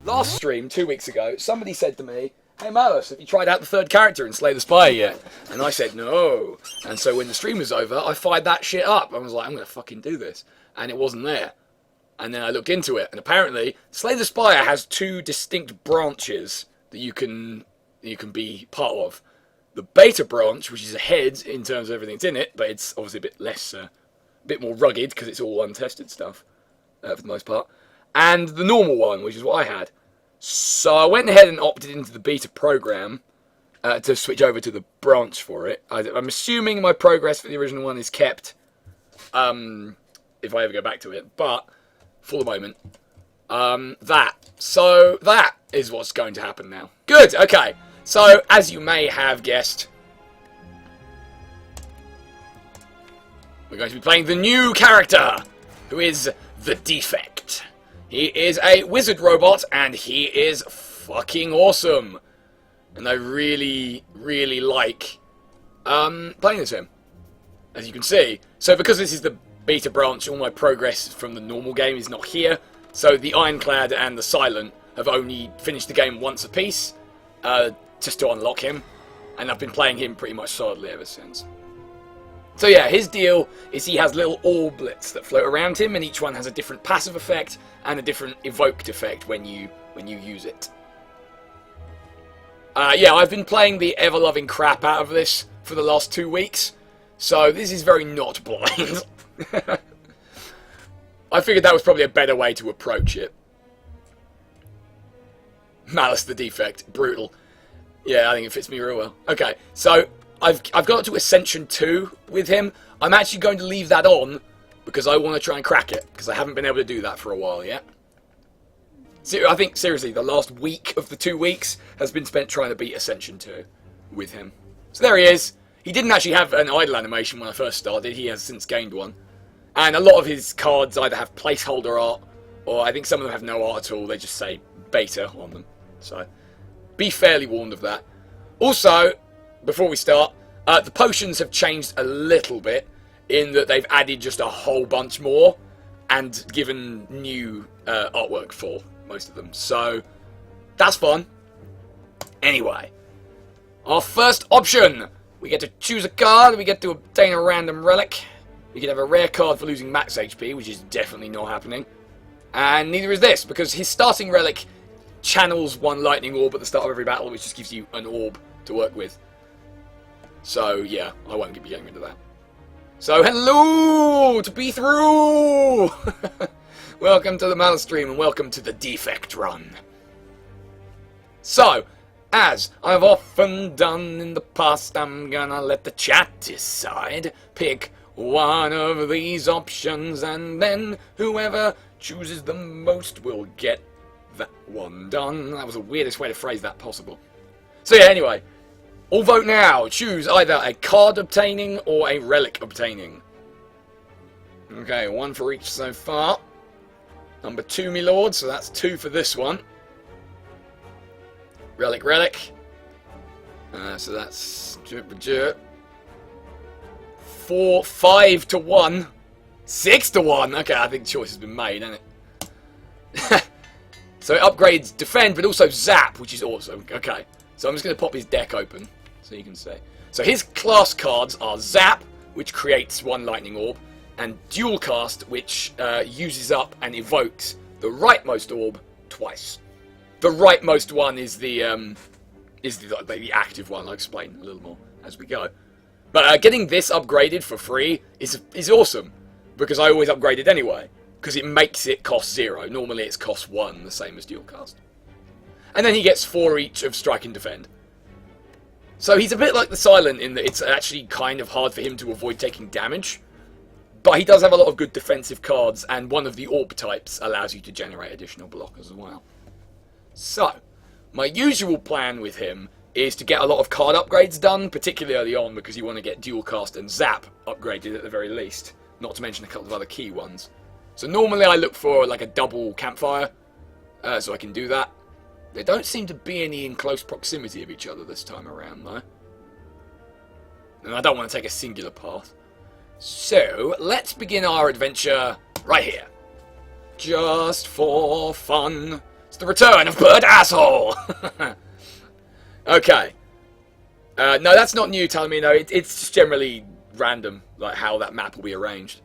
last stream, 2 weeks ago, somebody said to me, "Hey Malice, have you tried out the third character in Slay the Spire yet?" And I said, no. And so when the stream was over, I fired that shit up. I was like, I'm going to fucking do this. And it wasn't there. And then I looked into it, and apparently, Slay the Spire has 2 distinct branches that you can be part of. The beta branch, which is ahead in terms of everything that's in it, but it's obviously a bit less, a bit more rugged because it's all untested stuff, for the most part. And the normal one, which is what I had. So I went ahead and opted into the beta program to switch over to the branch for it. I'm assuming my progress for the original one is kept if I ever go back to it, but for the moment, So that is what's going to happen now. Good, okay. So, as you may have guessed, we're going to be playing the new character, who is the Defect. He is a wizard robot, and he is fucking awesome. And I really, really like playing as him, as you can see. So because this is the beta branch, all my progress from the normal game is not here. So the Ironclad and the Silent have only finished the game once apiece, just to unlock him. And I've been playing him pretty much solidly ever since. So yeah, his deal is he has little orblets that float around him, and each one has a different passive effect and a different evoked effect when you use it. Yeah, I've been playing the ever-loving crap out of this for the last 2 weeks, so this is very not blind. I figured that was probably a better way to approach it. Malice the Defect, brutal. Yeah, I think it fits me real well. Okay, so I've got to Ascension 2 with him. I'm actually going to leave that on because I want to try and crack it, because I haven't been able to do that for a while yet. So I think, seriously, the last week of the 2 weeks has been spent trying to beat Ascension 2 with him. So there he is. He didn't actually have an idle animation when I first started. He has since gained one. And a lot of his cards either have placeholder art, or I think some of them have no art at all. They just say beta on them. So be fairly warned of that. Also, before we start, the potions have changed a little bit in that they've added just a whole bunch more and given new artwork for most of them. So that's fun. Anyway, our first option. We get to choose a card, we get to obtain a random relic. We can have a rare card for losing max HP, which is definitely not happening. And neither is this, because his starting relic channels one lightning orb at the start of every battle, which just gives you an orb to work with. So, yeah, I won't be getting rid of that. So, hello to be through! Welcome to the Malice stream, and welcome to the Defect run. So, as I've often done in the past, I'm gonna let the chat decide. Pick one of these options, and then whoever chooses the most will get that one done. That was the weirdest way to phrase that possible. So yeah, anyway, all vote now. Choose either a card obtaining or a relic obtaining. Okay, 1 for each so far. Number 2, my lord, so that's 2 for this one. Relic. So that's 4, 5 to 1, 6 to 1. Okay, I think the choice has been made, hasn't it? So it upgrades Defend, but also Zap, which is awesome. Okay, so I'm just going to pop his deck open so you can see. So his class cards are Zap, which creates 1 lightning orb, and Dual Cast, which uses up and evokes the rightmost orb twice. The rightmost one is the active one. I'll explain a little more as we go. But getting this upgraded for free is awesome, because I always upgrade it anyway, because it makes it cost 0. Normally it's cost 1, the same as Dual Cast. And then he gets 4 each of Strike and Defend. So he's a bit like the Silent in that it's actually kind of hard for him to avoid taking damage, but he does have a lot of good defensive cards, and one of the orb types allows you to generate additional blockers as well. So, my usual plan with him is to get a lot of card upgrades done, particularly early on, because you want to get Dual Cast and Zap upgraded at the very least, not to mention a couple of other key ones. So normally I look for like a double campfire, so I can do that. There don't seem to be any in close proximity of each other this time around, though. And I don't want to take a singular path. So, let's begin our adventure right here. Just for fun. It's the return of Bird Asshole! Okay. No, that's not new, Talamino. It's just generally random, like how that map will be arranged.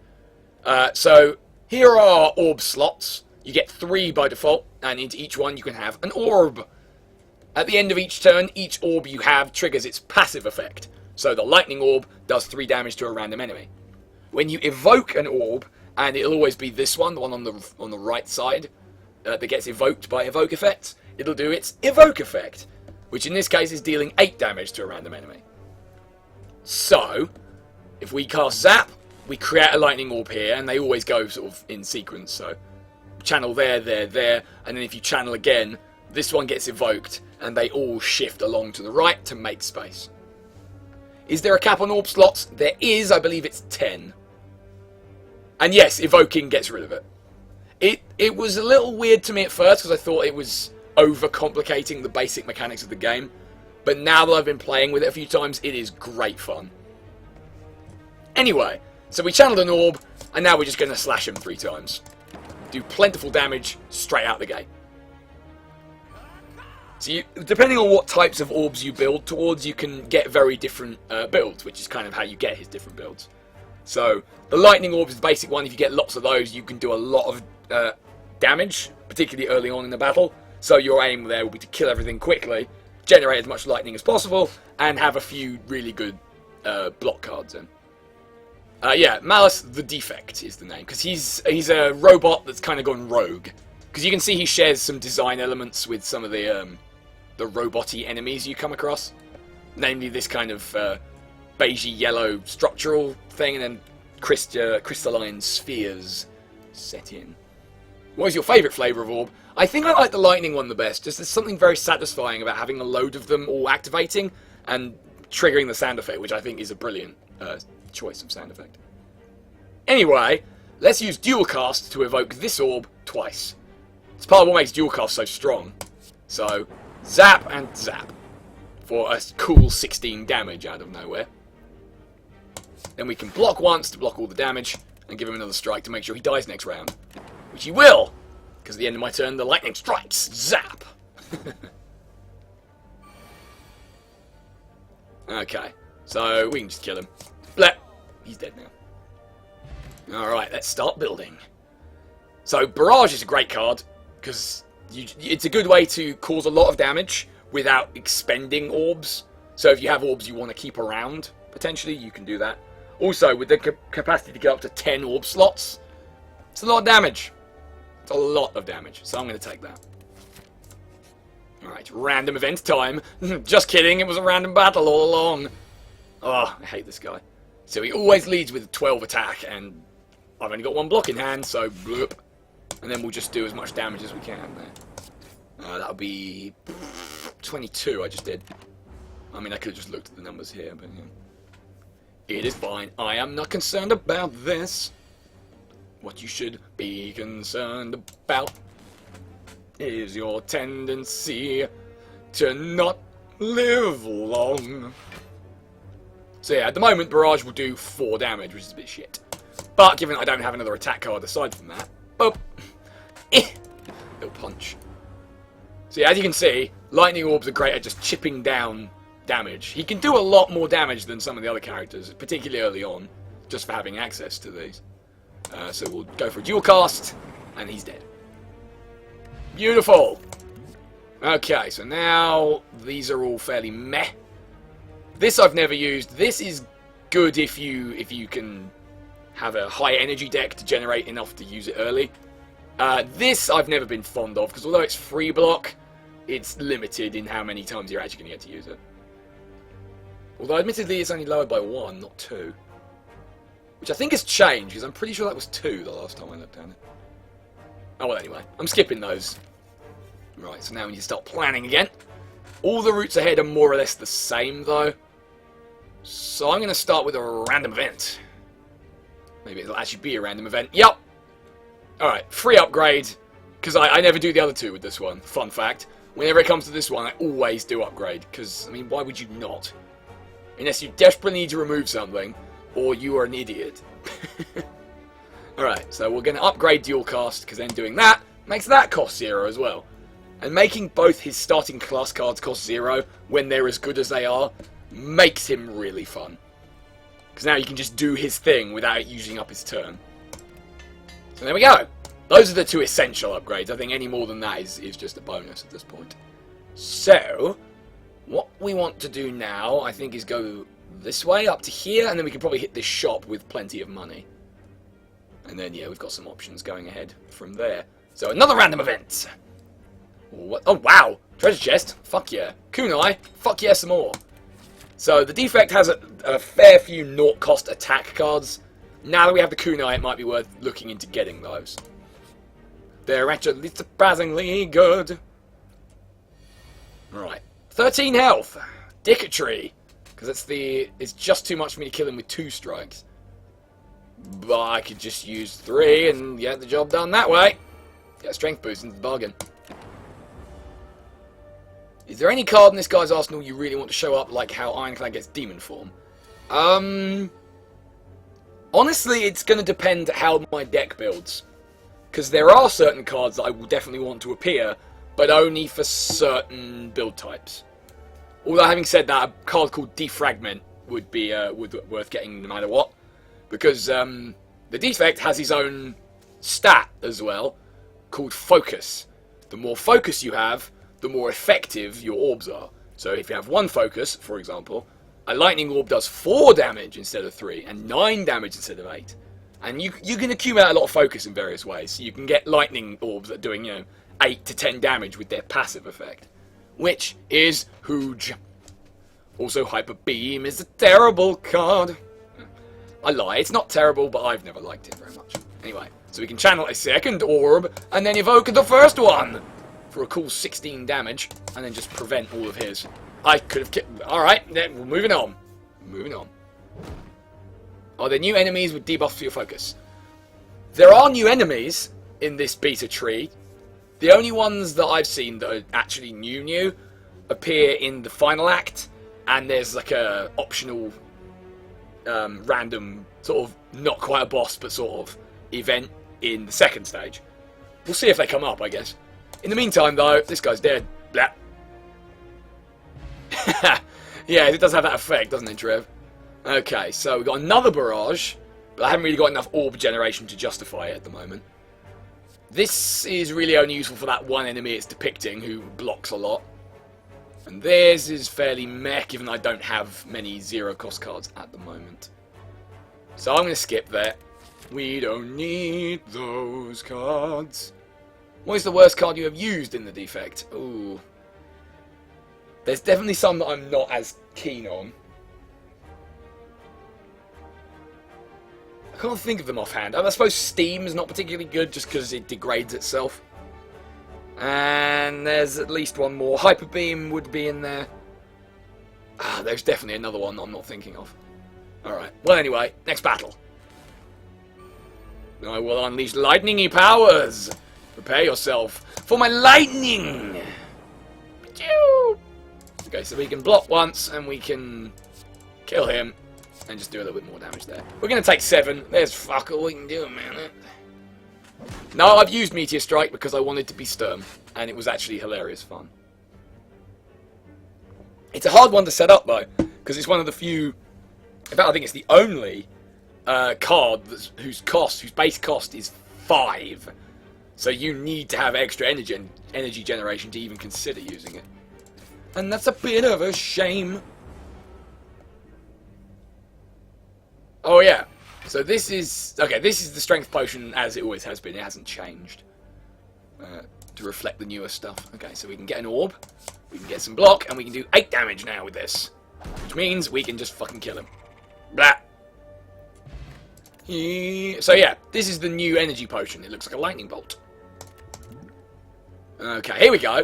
So, here are orb slots. You get 3 by default, and into each one you can have an orb. At the end of each turn, each orb you have triggers its passive effect. So the lightning orb does 3 damage to a random enemy. When you evoke an orb, and it'll always be this one, the one on the right side, that gets evoked by evoke effects, it'll do its evoke effect, which in this case is dealing 8 damage to a random enemy. So, if we cast Zap, we create a lightning orb here, and they always go sort of in sequence, so channel there, and then if you channel again, this one gets evoked, and they all shift along to the right to make space. Is there a cap on orb slots? There is, I believe it's 10. And yes, evoking gets rid of it. It was a little weird to me at first, because I thought it was overcomplicating the basic mechanics of the game. But now that I've been playing with it a few times, it is great fun. Anyway, so we channeled an orb, and now we're just going to slash him 3 times. Do plentiful damage straight out the gate. So depending on what types of orbs you build towards, you can get very different builds, which is kind of how you get his different builds. So, the lightning orb is the basic one. If you get lots of those, you can do a lot of damage, particularly early on in the battle. So your aim there will be to kill everything quickly, generate as much lightning as possible, and have a few really good block cards in. Yeah, Malice the Defect is the name, because he's a robot that's kind of gone rogue. Because you can see he shares some design elements with some of the robot-y enemies you come across. Namely this kind of beigey yellow structural thing, and then crystalline spheres set in. What is your favourite flavour of orb? I think I like the lightning one the best. Just there's something very satisfying about having a load of them all activating and triggering the sound effect, which I think is a brilliant choice of sound effect. Anyway, let's use dual cast to evoke this orb twice. It's part of what makes dual cast so strong. So, zap and zap for a cool 16 damage out of nowhere. Then we can block once to block all the damage and give him another strike to make sure he dies next round. Which he will, because at the end of my turn the lightning strikes. Zap! Okay, so we can just kill him. Bleh! He's dead now. Alright, let's start building. So, Barrage is a great card, because it's a good way to cause a lot of damage without expending orbs. So if you have orbs you want to keep around, potentially, you can do that. Also, with the capacity to get up to 10 orb slots, it's a lot of damage. It's a lot of damage, so I'm going to take that. Alright, random event time. Just kidding, it was a random battle all along. Oh, I hate this guy. So he always leads with 12 attack, and I've only got 1 block in hand, so bloop. And then we'll just do as much damage as we can there. That'll be 22 I just did. I mean, I could have just looked at the numbers here, but yeah. It is fine. I am not concerned about this. What you should be concerned about is your tendency to not live long. So yeah, at the moment, Barrage will do 4 damage, which is a bit shit. But given I don't have another attack card aside from that, boop. Little punch. So yeah, as you can see, lightning orbs are great at just chipping down damage. He can do a lot more damage than some of the other characters, particularly early on, just for having access to these. So we'll go for a dual cast, and he's dead. Beautiful! Okay, so now these are all fairly meh. This I've never used. This is good if you can have a high energy deck to generate enough to use it early. This I've never been fond of, because although it's free block, it's limited in how many times you're actually going to get to use it. Although admittedly it's only lowered by 1, not 2. Which I think has changed, because I'm pretty sure that was 2 the last time I looked at it. Oh well, anyway, I'm skipping those. Right, so now we need to start planning again. All the routes ahead are more or less the same though. So I'm going to start with a random event. Maybe it'll actually be a random event. Yep! Alright, free upgrade, because I never do the other 2 with this one. Fun fact. Whenever it comes to this one, I always do upgrade, because, I mean, why would you not? Unless you desperately need to remove something, or you are an idiot. Alright, so we're going to upgrade dual cast, because then doing that makes that cost 0 as well. And making both his starting class cards cost 0 when they're as good as they are makes him really fun. Because now you can just do his thing without using up his turn. So there we go. Those are the 2 essential upgrades. I think any more than that is just a bonus at this point. So, what we want to do now, I think, is go this way up to here, and then we can probably hit this shop with plenty of money. And then, yeah, we've got some options going ahead from there. So, another random event! Oh, wow! Treasure chest? Fuck yeah. Kunai? Fuck yeah, some more. So, the Defect has a fair few naught-cost attack cards. Now that we have the Kunai, it might be worth looking into getting those. They're actually surprisingly good. Right. 13 health. Dicketry. Because it's just too much for me to kill him with 2 strikes. But I could just use 3 and get the job done that way. Get a strength boost into the bargain. Is there any card in this guy's arsenal you really want to show up, like how Ironclad gets demon form? Honestly, it's going to depend how my deck builds. Because there are certain cards that I will definitely want to appear, but only for certain build types. Although, having said that, a card called Defragment would be worth getting no matter what. Because the Defect has his own stat as well, called Focus. The more focus you have, the more effective your orbs are. So if you have 1 focus, for example, a lightning orb does 4 damage instead of 3, and 9 damage instead of 8. And you can accumulate a lot of focus in various ways. So you can get lightning orbs that are doing, 8 to 10 damage with their passive effect. Which is huge. Also, Hyper Beam is a terrible card. I lie, it's not terrible, but I've never liked it very much. Anyway, so we can channel a second orb, and then evoke the first one! For a cool 16 damage, and then just prevent all of his. I could have killed... Alright, then moving on. Moving on. Are there new enemies with debuffs for your focus? There are new enemies in this beta tree. The only ones that I've seen that are actually new appear in the final act, and there's like a optional random sort of not quite a boss but sort of event in the second stage. We'll see if they come up, I guess. In the meantime, though, this guy's dead. Blah. Yeah, it does have that effect, doesn't it, Trev? Okay, so we've got another barrage, but I haven't really got enough orb generation to justify it at the moment. This is really only useful for that one enemy it's depicting, who blocks a lot. And theirs is fairly meh, given I don't have many 0-cost cards at the moment. So I'm going to skip that. We don't need those cards. What is the worst card you have used in the Defect? Ooh. There's definitely some that I'm not as keen on. I can't think of them offhand. I suppose Steam is not particularly good just because it degrades itself. And there's at least one more. Hyper Beam would be in there. Ah, there's definitely another one that I'm not thinking of. Alright, well anyway, next battle. I will unleash lightning-y powers. Prepare yourself for my lightning. Okay, so we can block once and we can kill him and just do a little bit more damage there. We're going to take 7. There's fuck all we can do, man. No, I've used Meteor Strike because I wanted to be stern, and it was actually hilarious fun. It's a hard one to set up, though, because it's one of the few... In fact, I think it's the only card whose base cost is 5. So you need to have extra energy generation to even consider using it. And that's a bit of a shame. Oh yeah, so this is... Okay, this is the strength potion as it always has been. It hasn't changed. To reflect the newer stuff. Okay, so we can get an orb. We can get some block. And we can do 8 damage now with this. Which means we can just fucking kill him. Blah. So yeah, this is the new energy potion. It looks like a lightning bolt. Okay, here we go.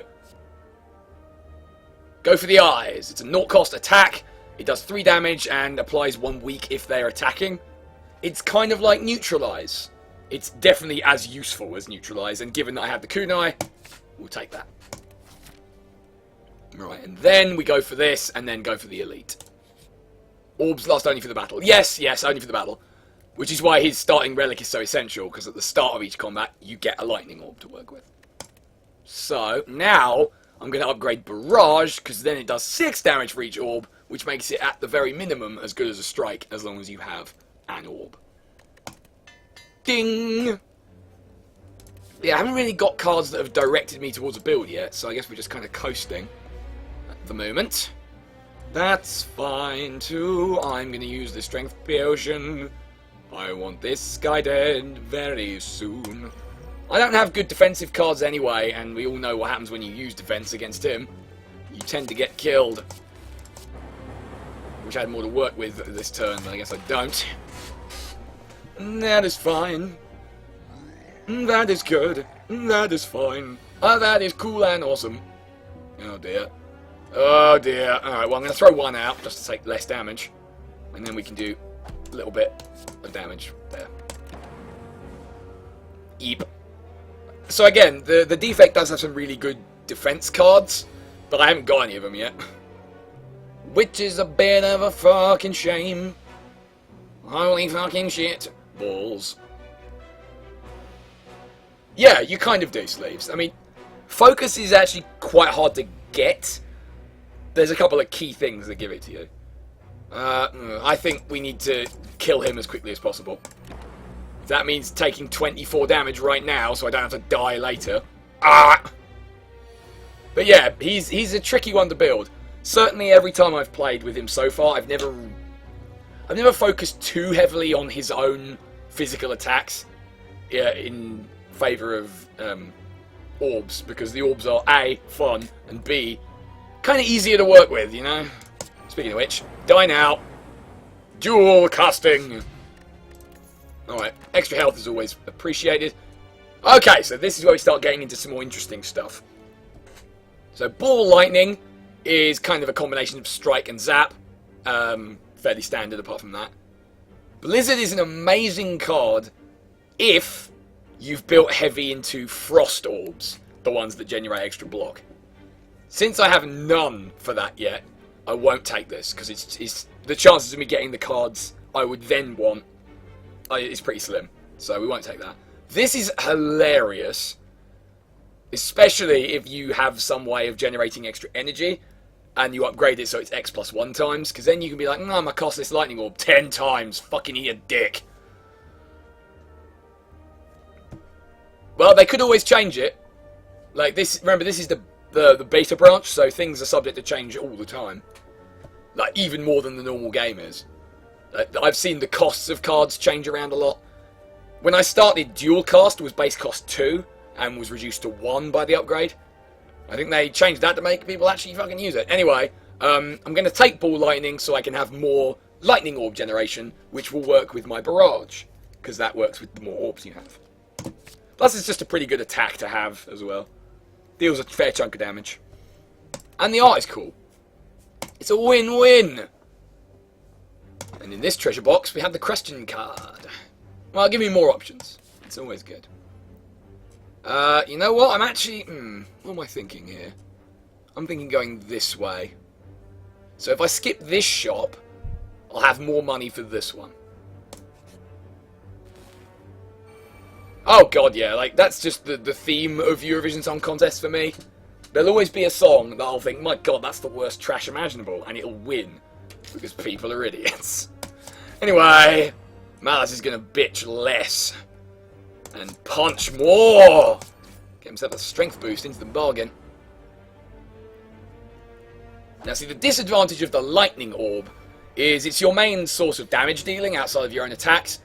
Go for the eyes. It's a 0-cost attack. It does 3 damage and applies 1 weak if they're attacking. It's kind of like Neutralize. It's definitely as useful as Neutralize, and given that I have the kunai, we'll take that. Right, and then we go for this, and then go for the elite. Orbs last only for the battle. Yes, only for the battle. Which is why his starting relic is so essential, because at the start of each combat, you get a lightning orb to work with. So, now, I'm going to upgrade Barrage, because then it does 6 damage for each orb, which makes it, at the very minimum, as good as a strike, as long as you have an orb. Ding! Yeah, I haven't really got cards that have directed me towards a build yet, so I guess we're just kind of coasting at the moment. That's fine, too. I'm going to use the Strength Potion. I want this guy dead very soon. I don't have good defensive cards anyway, and we all know what happens when you use defense against him. You tend to get killed. Wish I had more to work with this turn, but I guess I don't. That is fine. That is good. That is fine. That is cool and awesome. Oh dear. Oh dear. Alright, well I'm going to throw one out just to take less damage. And then we can do a little bit of damage there. Eep. So again, the Defect does have some really good defense cards, but I haven't got any of them yet. Which is a bit of a fucking shame. Holy fucking shit. Balls. Yeah, you kind of do, Sleeves. I mean, focus is actually quite hard to get. There's a couple of key things that give it to you. I think we need to kill him as quickly as possible. That means taking 24 damage right now, so I don't have to die later. Ah! But yeah, he's a tricky one to build. Certainly, every time I've played with him so far, I've never focused too heavily on his own physical attacks in favour of orbs, because the orbs are A, fun, and B, kind of easier to work with, you know? Speaking of which, die now. Dual casting. Alright, extra health is always appreciated. Okay, so this is where we start getting into some more interesting stuff. So Ball Lightning is kind of a combination of Strike and Zap. Fairly standard apart from that. Blizzard is an amazing card if you've built heavy into Frost Orbs, the ones that generate extra block. Since I have none for that yet, I won't take this, because it's the chances of me getting the cards I would then want is pretty slim, so we won't take that. This is hilarious, especially if you have some way of generating extra energy, and you upgrade it so it's X plus 1 times, because then you can be like, no, I'm going to cost this Lightning Orb 10 times, fucking eat a dick. Well, they could always change it. Like this, remember, this is the beta branch, so things are subject to change all the time. Like, even more than the normal game is. I've seen the costs of cards change around a lot. When I started, Dual Cast was base cost 2, and was reduced to 1 by the upgrade. I think they changed that to make people actually fucking use it. Anyway, I'm going to take Ball Lightning so I can have more Lightning Orb generation, which will work with my Barrage, because that works with the more orbs you have. Plus, it's just a pretty good attack to have as well. Deals a fair chunk of damage. And the art is cool. It's a win-win. And in this treasure box, we have the question card. Well, give me more options. It's always good. You know what? I'm actually... what am I thinking here? I'm thinking going this way. So if I skip this shop, I'll have more money for this one. Oh god, yeah, like, that's just the theme of Eurovision Song Contest for me. There'll always be a song that I'll think, my god, that's the worst trash imaginable, and it'll win. Because people are idiots. Anyway, Malice is gonna bitch less. And punch more! Get himself a strength boost into the bargain. Now see, the disadvantage of the Lightning Orb is it's your main source of damage dealing outside of your own attacks,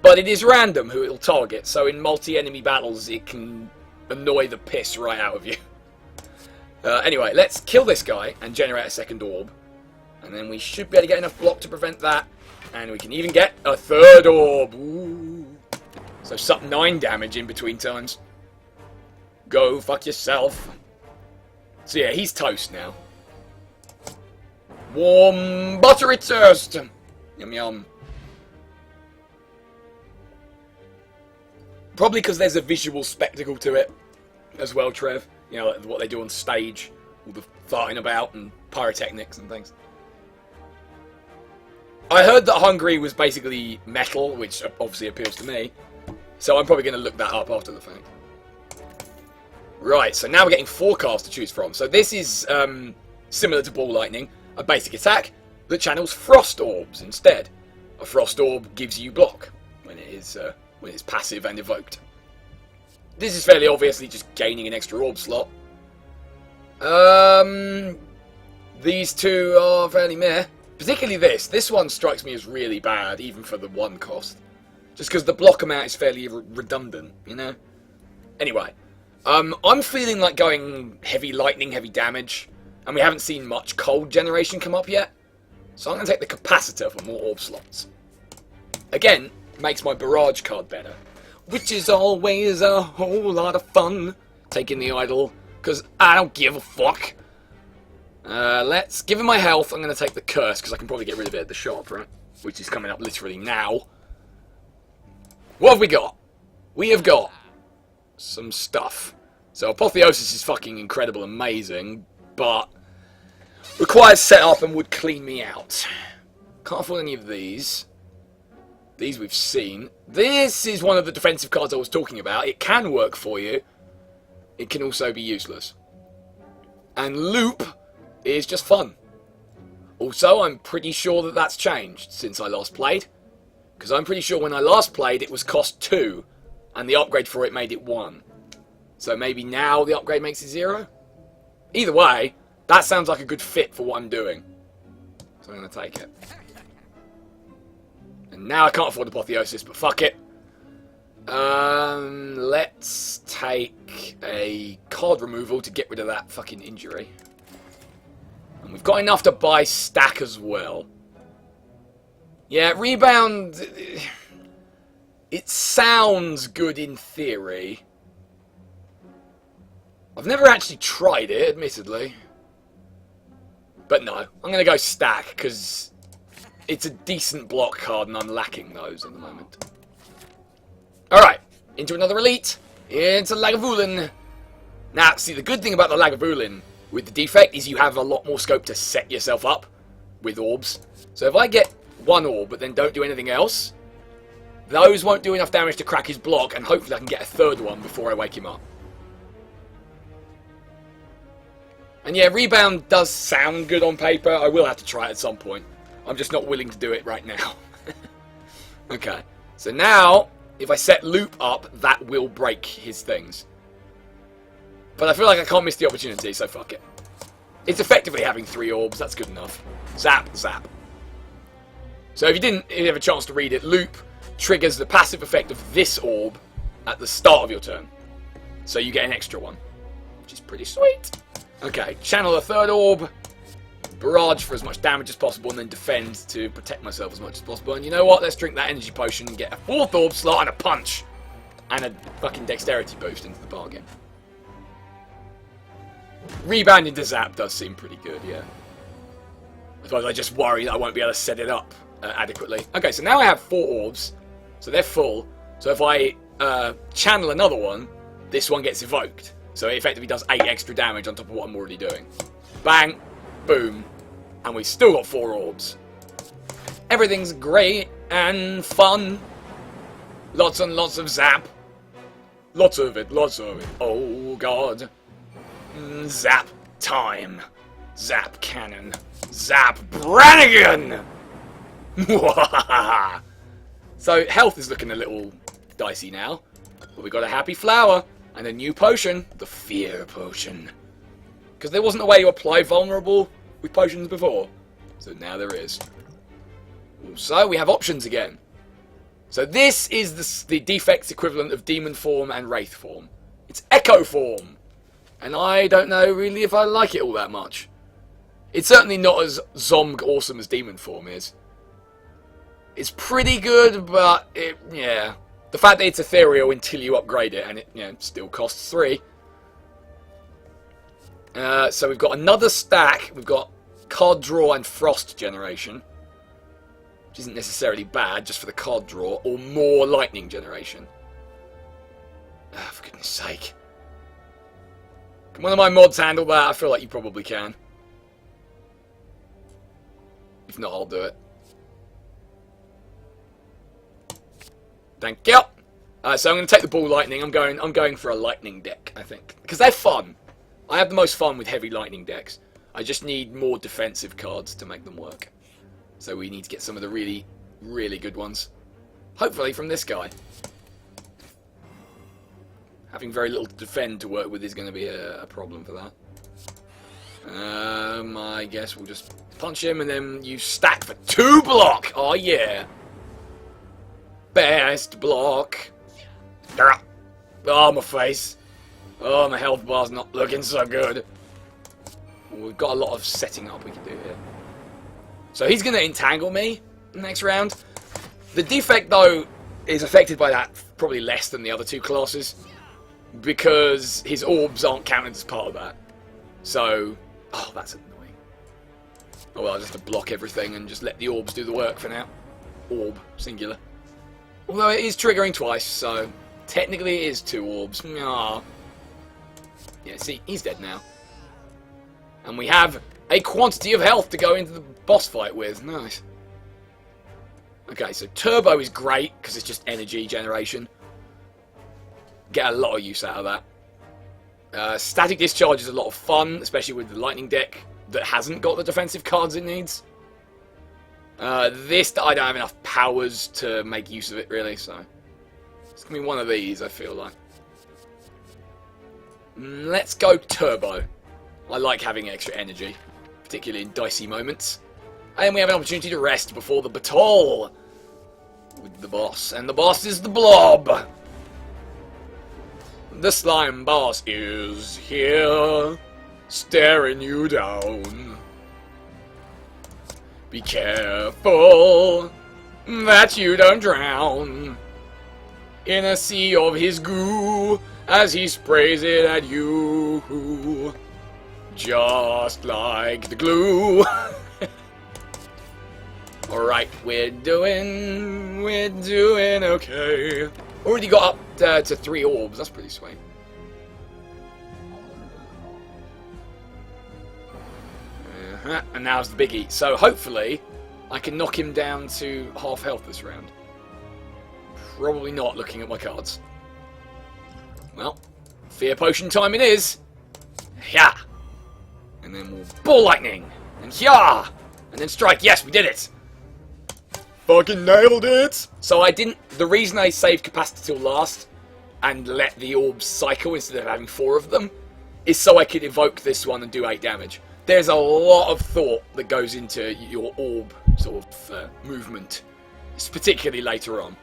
but it is random who it'll target, so in multi-enemy battles it can annoy the piss right out of you. Anyway, let's kill this guy and generate a second orb. And then we should be able to get enough block to prevent that. And we can even get a third orb. Ooh. So suck 9 damage in between times. Go fuck yourself. So yeah, he's toast now. Warm buttery toast. Yum yum. Probably because there's a visual spectacle to it as well, Trev. You know, like what they do on stage, all the farting about and pyrotechnics and things. I heard that Hungary was basically metal, which obviously appeals to me. So I'm probably going to look that up after the fact. Right, so now we're getting 4 cards to choose from. So this is similar to Ball Lightning, a basic attack that channels Frost Orbs instead. A Frost Orb gives you block when it's passive and evoked. This is fairly obviously just gaining an extra Orb slot. These two are fairly meh. Particularly this. This one strikes me as really bad, even for the 1 cost. Just because the block amount is fairly redundant, you know? Anyway, I'm feeling like going heavy lightning, heavy damage, and we haven't seen much cold generation come up yet. So I'm going to take the capacitor for more orb slots. Again, makes my barrage card better, which is always a whole lot of fun, taking the idol, because I don't give a fuck. Let's give him my health. I'm going to take the curse, because I can probably get rid of it at the shop, right? Which is coming up literally now. What have we got? We have got some stuff. So Apotheosis is fucking incredible, amazing, but requires setup and would clean me out. Can't afford any of these. These we've seen. This is one of the defensive cards I was talking about. It can work for you. It can also be useless. And Loop is just fun. Also, I'm pretty sure that that's changed since I last played. Because I'm pretty sure when I last played it was cost 2. And the upgrade for it made it 1. So maybe now the upgrade makes it 0? Either way, that sounds like a good fit for what I'm doing. So I'm going to take it. And now I can't afford Apotheosis, but fuck it. Let's take a card removal to get rid of that fucking injury. And we've got enough to buy stack as well. Yeah, rebound... It sounds good in theory. I've never actually tried it, admittedly. But no, I'm going to go stack, because it's a decent block card and I'm lacking those at the moment. Alright, into another elite. Into Lagavulin. Now, see, the good thing about the Lagavulin with the defect is you have a lot more scope to set yourself up with orbs. So if I get 1 orb but then don't do anything else, those won't do enough damage to crack his block, and hopefully I can get a 3rd one before I wake him up. And yeah, rebound does sound good on paper. I will have to try it at some point. I'm just not willing to do it right now. Okay, so now, if I set Loop up, that will break his things. But I feel like I can't miss the opportunity, so fuck it. It's effectively having 3 orbs, that's good enough. Zap, zap. So if you have a chance to read it, Loop triggers the passive effect of this orb at the start of your turn. So you get an extra one, which is pretty sweet. Okay, channel a 3rd orb, barrage for as much damage as possible, and then defend to protect myself as much as possible. And you know what? Let's drink that energy potion and get a 4th orb slot and a punch. And a fucking dexterity boost into the bargain. Rebound into zap does seem pretty good, yeah. I suppose I just worry that I won't be able to set it up adequately. Okay, so now I have 4 orbs. So they're full. So if I channel another one, this one gets evoked. So it effectively does 8 extra damage on top of what I'm already doing. Bang, boom, and we've still got 4 orbs. Everything's great and fun. Lots and lots of zap. Lots of it, lots of it. Oh god. Zap time. Zap cannon. Zap Brannigan! So health is looking a little dicey now. But we got a happy flower and a new potion, the fear potion. Because there wasn't a way to apply vulnerable with potions before. So now there is. Also, we have options again. So this is the defect's equivalent of demon form and wraith form. It's echo form. And I don't know really if I like it all that much. It's certainly not as Zomg awesome as demon form is. It's pretty good, but yeah. The fact that it's ethereal until you upgrade it, and it still costs 3. So we've got another stack. We've got card draw and frost generation, which isn't necessarily bad, just for the card draw, or more lightning generation. Oh, for goodness sake. Can one of my mods handle that? I feel like you probably can. If not, I'll do it. Thank you. So I'm going to take the ball lightning. I'm going for a lightning deck, I think, because they're fun. I have the most fun with heavy lightning decks. I just need more defensive cards to make them work. So we need to get some of the really, really good ones. Hopefully from this guy. Having very little to defend to work with is going to be a problem for that. I guess we'll just punch him and then you stack for 2 block. Oh yeah. Best block. Oh, my face. Oh, my health bar's not looking so good. We've got a lot of setting up we can do here. So he's going to entangle me next round. The Defect, though, is affected by that probably less than the other 2 classes. Because his orbs aren't counted as part of that. So, oh, that's annoying. Oh well, I'll just have to block everything and just let the orbs do the work for now. Orb, singular. Although it is triggering twice, so technically it is 2 orbs. Aww. Yeah, see, he's dead now. And we have a quantity of health to go into the boss fight with. Nice. Okay, so Turbo is great, because it's just energy generation. Get a lot of use out of that. Static Discharge is a lot of fun, especially with the Lightning deck that hasn't got the defensive cards it needs. This, I don't have enough powers to make use of it, really, so it's going to be one of these, I feel like. Let's go Turbo. I like having extra energy, particularly in dicey moments. And we have an opportunity to rest before the battle with the boss. And the boss is the Blob. The slime boss is here, staring you down. Be careful that you don't drown in a sea of his goo as he sprays it at you, just like the glue. Alright, we're doing okay. Already got up to 3 orbs, that's pretty sweet. And now's the biggie. So hopefully I can knock him down to half health this round. Probably not, looking at my cards. Well, Fear Potion time it is. Yeah. And then we'll Ball Lightning. And yeah. And then Strike. Yes, we did it. Fucking nailed it. So I didn't... The reason I saved Capacity till last and let the orbs cycle instead of having 4 of them is so I could evoke this one and do 8 damage. There's a lot of thought that goes into your orb sort of movement, particularly later on.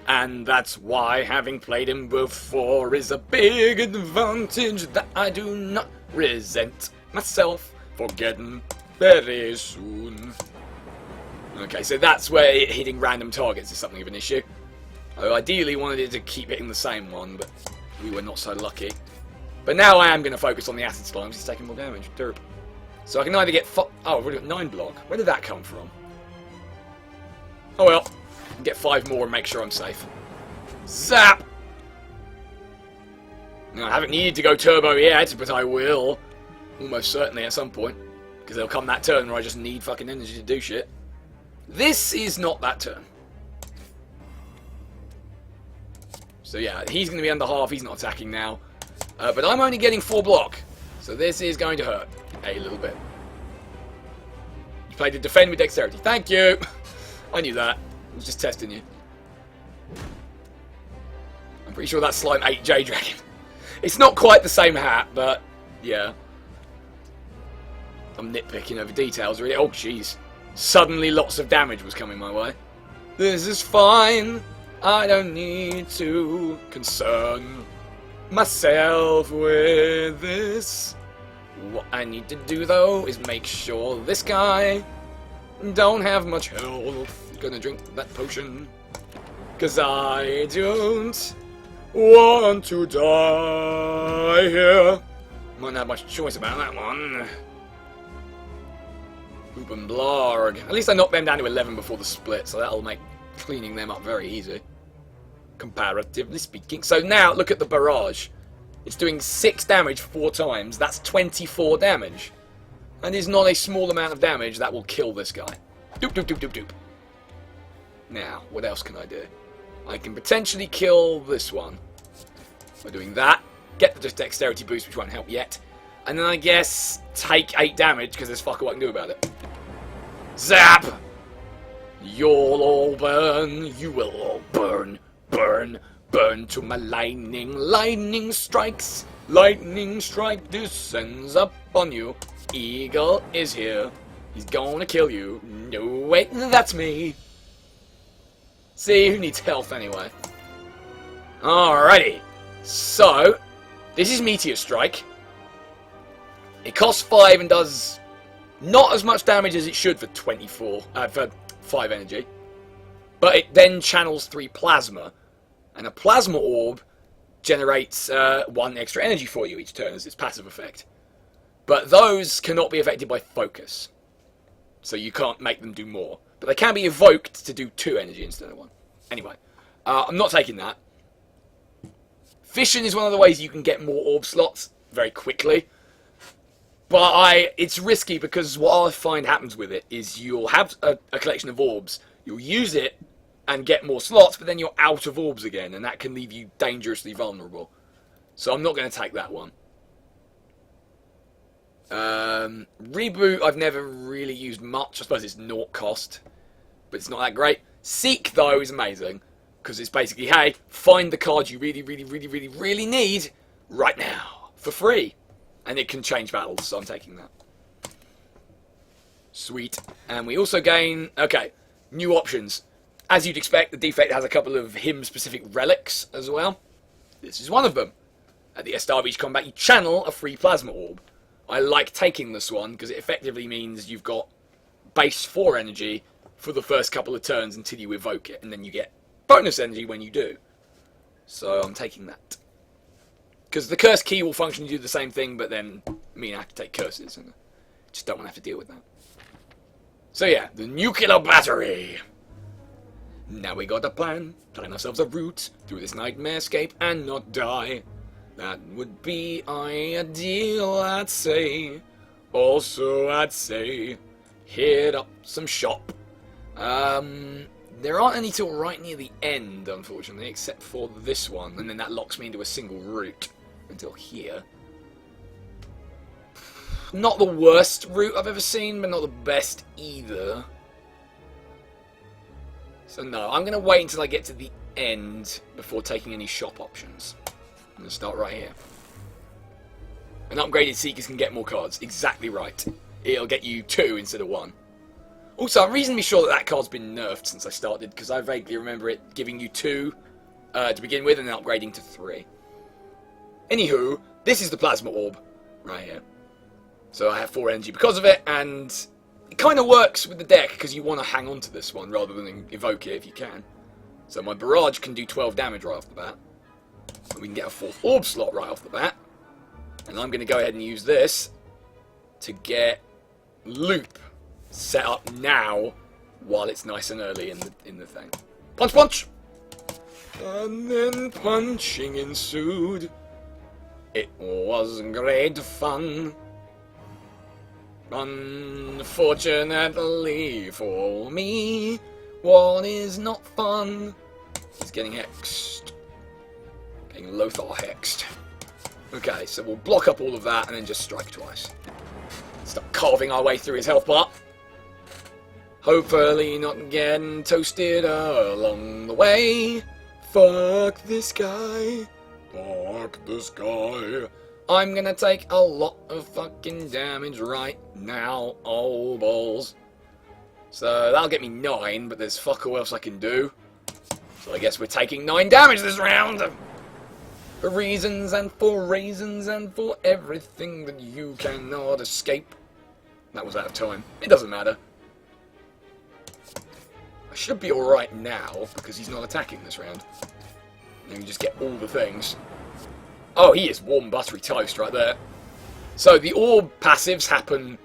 And that's why having played him before is a big advantage that I do not resent myself for getting very soon. Okay, so that's where hitting random targets is something of an issue. I ideally wanted it to keep hitting the same one, but we were not so lucky. But now I am going to focus on the acid slimes. He's taking more damage. Derp. So I can either get... Oh, I've already got 9 block. Where did that come from? Oh well. I can get 5 more and make sure I'm safe. Zap! Now, I haven't needed to go turbo yet, but I will. Almost certainly at some point. Because there'll come that turn where I just need fucking energy to do shit. This is not that turn. So yeah, he's going to be under half. He's not attacking now. But I'm only getting 4 block, so this is going to hurt a little bit. You played to defend with dexterity. Thank you! I knew that. I was just testing you. I'm pretty sure that's Slime 8 J Dragon. It's not quite the same hat, but yeah. I'm nitpicking over details, really. Oh, jeez. Suddenly lots of damage was coming my way. This is fine. I don't need to concern myself with this. What I need to do though is make sure this guy don't have much health. Gonna drink that potion, cause I don't want to die here. Might not have much choice about that one. Boop and blarg. At least I knocked them down to 11 before the split, so that'll make cleaning them up very easy, comparatively speaking. So now, look at the barrage. It's doing 6 damage 4 times. That's 24 damage. And is not a small amount of damage that will kill this guy. Doop, doop, doop, doop, doop. Now, what else can I do? I can potentially kill this one by doing that. Get the dexterity boost, which won't help yet. And then I guess take 8 damage, because there's fuck all I can do about it. Zap! You'll all burn. You will all burn. Burn. Burn to my lightning. Lightning strikes. Lightning strike descends upon you. Eagle is here. He's gonna kill you. No, wait, that's me. See, who needs health anyway? Alrighty. So, this is Meteor Strike. It costs 5 and does not as much damage as it should for for 5 energy. But it then channels 3 plasma. And a plasma orb generates 1 extra energy for you each turn as its passive effect. But those cannot be affected by focus. So you can't make them do more. But they can be evoked to do 2 energy instead of 1. Anyway, I'm not taking that. Fission is one of the ways you can get more orb slots very quickly. But it's risky because what I find happens with it is you'll have a collection of orbs. You'll use it and get more slots, but then you're out of orbs again. And that can leave you dangerously vulnerable. So I'm not going to take that one. Reboot I've never really used much. I suppose it's 0 cost, but it's not that great. Seek though is amazing because it's basically, hey, find the card you really need right now for free, and it can change battles, so I'm taking that. Sweet. And we also gain, okay, new options. As you'd expect, the Defect has a couple of him-specific relics as well. This is one of them. At the start of each combat, you channel a free plasma orb. I like taking this one because it effectively means you've got base 4 energy for the first couple of turns until you evoke it, and then you get bonus energy when you do. So I'm taking that. Because the curse key will function to do the same thing, but then I have to take curses, and I just don't want to have to deal with that. So yeah, the nuclear battery. Now we got a plan. Plan ourselves a route through this nightmare escape and not die. That would be ideal, I'd say. Also, I'd say, hit up some shop. There aren't any till right near the end, unfortunately, except for this one. And then that locks me into a single route until here. Not the worst route I've ever seen, but not the best either. So no, I'm going to wait until I get to the end before taking any shop options. I'm going to start right here. An upgraded Seekers can get more cards. Exactly right. It'll get you 2 instead of 1. Also, I'm reasonably sure that card's been nerfed since I started, because I vaguely remember it giving you 2 to begin with and then upgrading to 3. Anywho, this is the Plasma Orb right here. So I have 4 energy because of it, and it kind of works with the deck because you want to hang on to this one rather than evoke it if you can. So my Barrage can do 12 damage right off the bat. And we can get a 4th Orb slot right off the bat. And I'm going to go ahead and use this to get Loop set up now while it's nice and early in the thing. Punch, punch! And then punching ensued. It was great fun. Unfortunately for me, what is not fun is getting hexed. Getting Lothar hexed. Okay, so we'll block up all of that and then just strike twice. Start carving our way through his health bar. Hopefully not getting toasted along the way. Fuck this guy. Fuck this guy. I'm gonna take a lot of fucking damage right now. Oh, balls. So that'll get me 9, but there's fuck all else I can do. So I guess we're taking 9 damage this round. For reasons and for everything that you cannot escape. That was out of time. It doesn't matter. I should be alright now, because he's not attacking this round. You can just get all the things. Oh, he is warm buttery toast right there. So the orb passives happen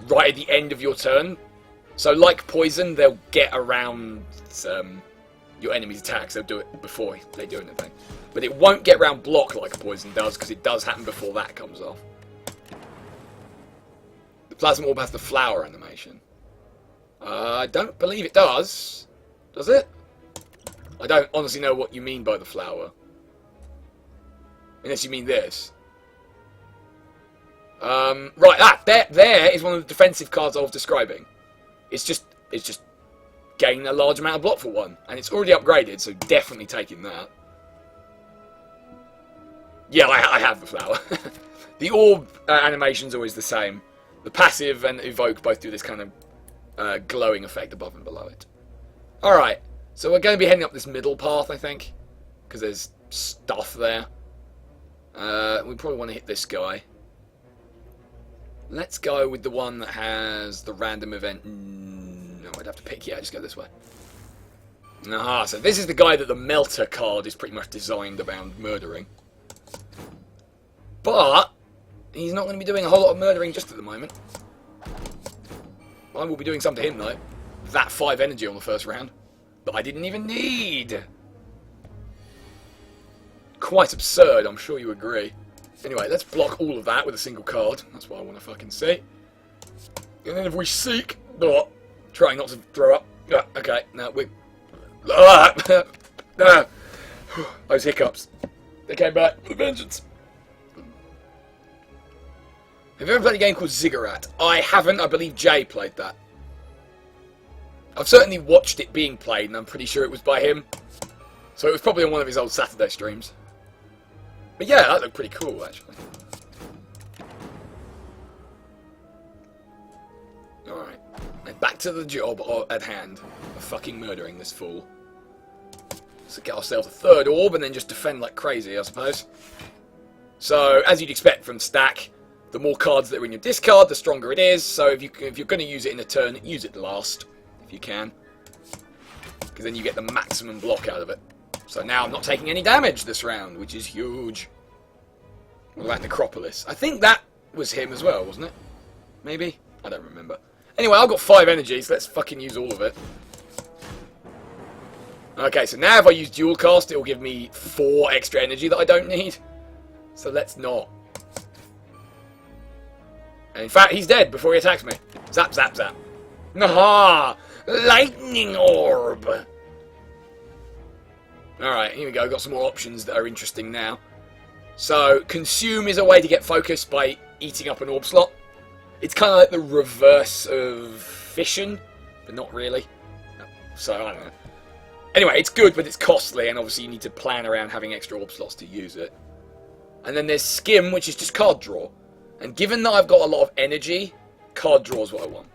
right at the end of your turn. So like poison, they'll get around your enemy's attacks. They'll do it before they do anything. But it won't get around block like poison does, because it does happen before that comes off. The Plasma Orb has the flower animation. I don't believe it does. Does it? I don't honestly know what you mean by the flower. Unless you mean this. Right, there is one of the defensive cards I was describing. It's just gain a large amount of block for one. And it's already upgraded, so definitely taking that. Yeah, I have the flower. The orb animation's always the same. The passive and evoke both do this kind of glowing effect above and below it. Alright, so we're going to be heading up this middle path, I think. Because there's stuff there. We probably want to hit this guy. Let's go with the one that has the random event. No, I'd have to pick. Yeah, just go this way. Aha, so this is the guy that the Melter card is pretty much designed around murdering. But he's not going to be doing a whole lot of murdering just at the moment. I will be doing some to him, though. That 5 energy on the first round. That I didn't even need. Quite absurd, I'm sure you agree. Anyway, let's block all of that with a single card. That's what I want to fucking see. And then if we seek... Oh, trying not to throw up. Okay, now we... Those hiccups. They came back with vengeance. Have you ever played a game called Ziggurat? I haven't. I believe Jay played that. I've certainly watched it being played, and I'm pretty sure it was by him. So it was probably on one of his old Saturday streams. But yeah, that looked pretty cool, actually. Alright. And back to the job at hand of fucking murdering this fool. So get ourselves a third orb and then just defend like crazy, I suppose. So, as you'd expect from stack, the more cards that are in your discard, the stronger it is. So if you're going to use it in a turn, use it last, if you can. Because then you get the maximum block out of it. So now I'm not taking any damage this round, which is huge. What about Necropolis? I think that was him as well, wasn't it? Maybe? I don't remember. Anyway, I've got 5 energy, so let's fucking use all of it. Okay, so now if I use Dual Cast, it will give me 4 extra energy that I don't need. So let's not. And in fact, he's dead before he attacks me. Zap, zap, zap. Aha! Lightning Orb! Alright, here we go. Got some more options that are interesting now. So, Consume is a way to get focus by eating up an Orb Slot. It's kind of like the reverse of Fission, but not really. So, I don't know. Anyway, it's good, but it's costly, and obviously you need to plan around having extra Orb Slots to use it. And then there's Skim, which is just card draw. And given that I've got a lot of energy, card draw is what I want.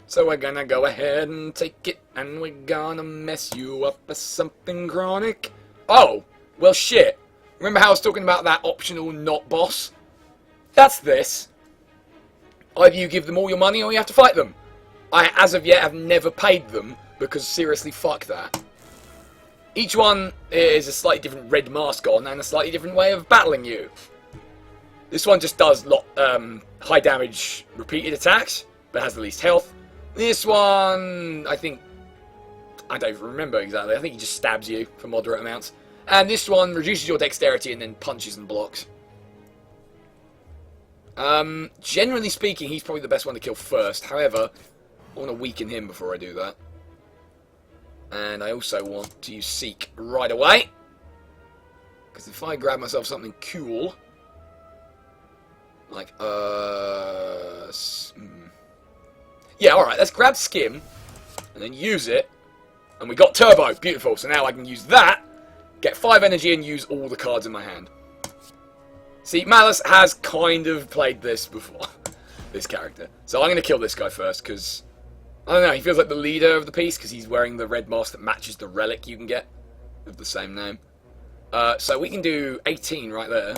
So we're gonna go ahead and take it, and we're gonna mess you up with something chronic. Oh, well shit. Remember how I was talking about that optional not boss? That's this. Either you give them all your money or you have to fight them. I, as of yet, have never paid them, because seriously, fuck that. Each one is a slightly different red mask on, and a slightly different way of battling you. This one just does high damage repeated attacks, but has the least health. This one, I think, I don't even remember exactly. I think he just stabs you for moderate amounts. And this one reduces your dexterity and then punches and blocks. Generally speaking, he's probably the best one to kill first. However, I want to weaken him before I do that. And I also want to use Seek right away. Because if I grab myself something cool... Like, yeah, alright, let's grab Skim, and then use it, and we got Turbo, beautiful, so now I can use that, get 5 energy, and use all the cards in my hand. See, Malice has kind of played this before, this character. So I'm going to kill this guy first, because, I don't know, he feels like the leader of the piece, because he's wearing the red mask that matches the relic you can get, of the same name. So we can do 18 right there.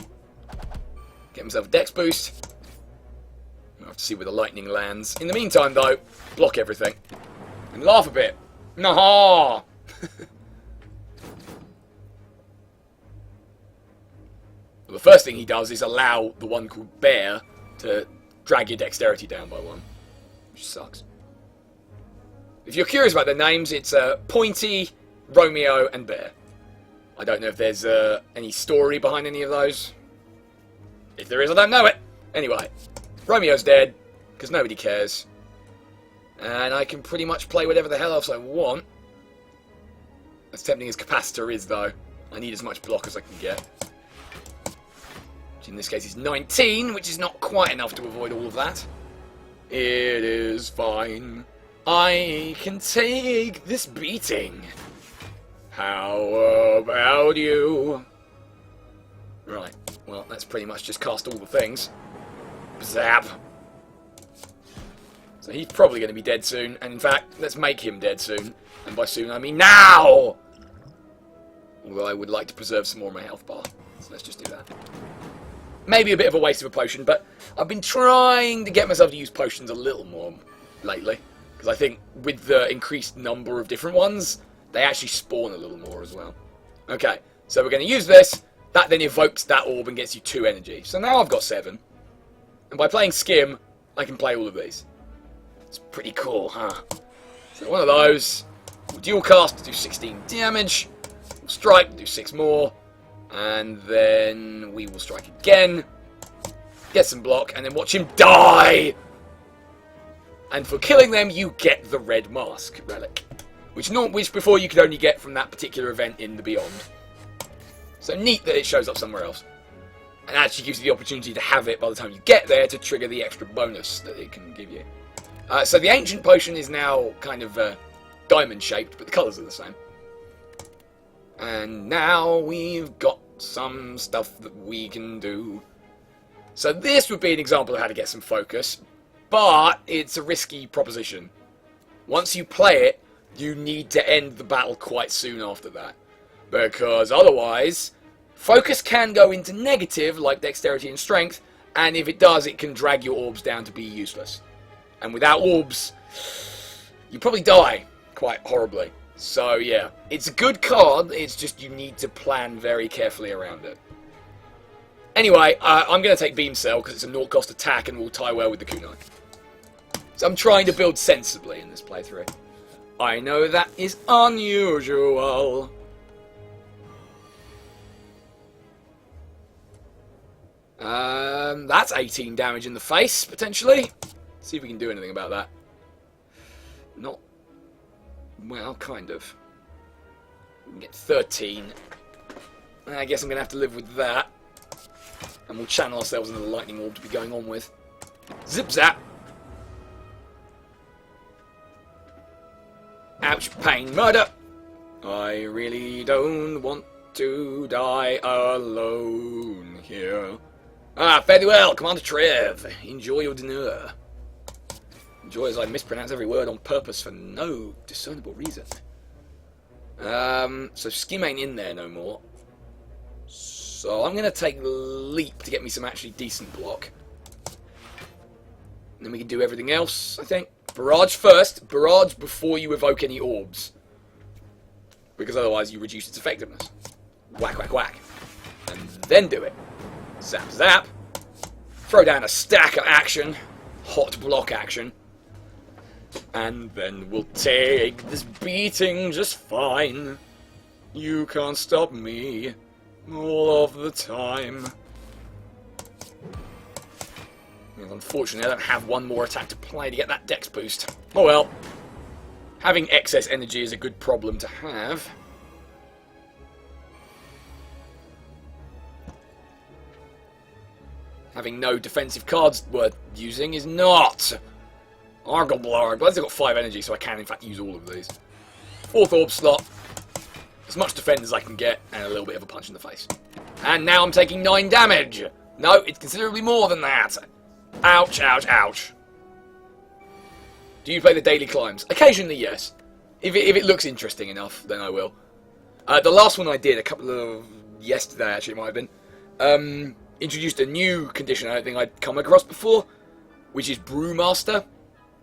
Get himself a dex boost. I'll have to see where the lightning lands. In the meantime, though, block everything. And laugh a bit. Nah. Well, the first thing he does is allow the one called Bear to drag your dexterity down by 1. Which sucks. If you're curious about their names, it's Pointy, Romeo, and Bear. I don't know if there's any story behind any of those. If there is, I don't know it. Anyway, Romeo's dead, because nobody cares. And I can pretty much play whatever the hell else I want. As tempting as Capacitor is, though, I need as much block as I can get. Which in this case is 19, which is not quite enough to avoid all of that. It is fine. I can take this beating. How about you? Right, well, let's pretty much just cast all the things. Zap. So he's probably going to be dead soon, and in fact, let's make him dead soon. And by soon, I mean now! Although I would like to preserve some more of my health bar. So let's just do that. Maybe a bit of a waste of a potion, but I've been trying to get myself to use potions a little more lately. Because I think with the increased number of different ones, they actually spawn a little more as well. Okay, so we're going to use this. That then evokes that orb and gets you 2 energy. So now I've got 7. And by playing Skim, I can play all of these. It's pretty cool, huh? So one of those. We'll dual cast to do 16 damage. We'll strike to do 6 more. And then we will strike again. Get some block, and then watch him die! And for killing them, you get the red mask relic. Which before you could only get from that particular event in the Beyond. So neat that it shows up somewhere else. And actually gives you the opportunity to have it by the time you get there to trigger the extra bonus that it can give you. So the Ancient Potion is now kind of diamond-shaped, but the colours are the same. And now we've got some stuff that we can do. So this would be an example of how to get some focus, but it's a risky proposition. Once you play it, you need to end the battle quite soon after that. Because otherwise, focus can go into negative, like dexterity and strength, and if it does, it can drag your orbs down to be useless. And without orbs, you probably die quite horribly. So yeah, it's a good card, it's just you need to plan very carefully around it. Anyway, I'm going to take Beam Cell because it's a 0-cost attack and will tie well with the kunai. So I'm trying to build sensibly in this playthrough. I know that is unusual. That's 18 damage in the face, potentially. See if we can do anything about that. Not... well, kind of. We can get 13. I guess I'm going to have to live with that. And we'll channel ourselves into the lightning orb to be going on with. Zip zap! Ouch, pain, murder! I really don't want to die alone here. Ah, fairly well, Commander Trev. Enjoy your dinner. Enjoy as I mispronounce every word on purpose for no discernible reason. So Skim ain't in there no more. So I'm going to take Leap to get me some actually decent block. And then we can do everything else, I think. Barrage first. Barrage before you evoke any orbs. Because otherwise you reduce its effectiveness. Whack, whack, whack. And then do it. Zap, zap. Throw down a stack of action. Hot block action. And then we'll take this beating just fine. You can't stop me. All of the time. And unfortunately, I don't have one more attack to play to get that dex boost. Oh well. Having excess energy is a good problem to have. Having no defensive cards worth using is not. Argleblard. But I've got 5 energy, so I can in fact use all of these. 4th Orb Slot. As much defend as I can get, and a little bit of a punch in the face. And now I'm taking 9 damage. No, it's considerably more than that. Ouch, ouch, ouch. Do you play the daily climbs? Occasionally, yes. If it looks interesting enough, then I will. The last one I did, a couple of... yesterday, actually, it might have been. Introduced a new condition I don't think I'd come across before, which is Brewmaster.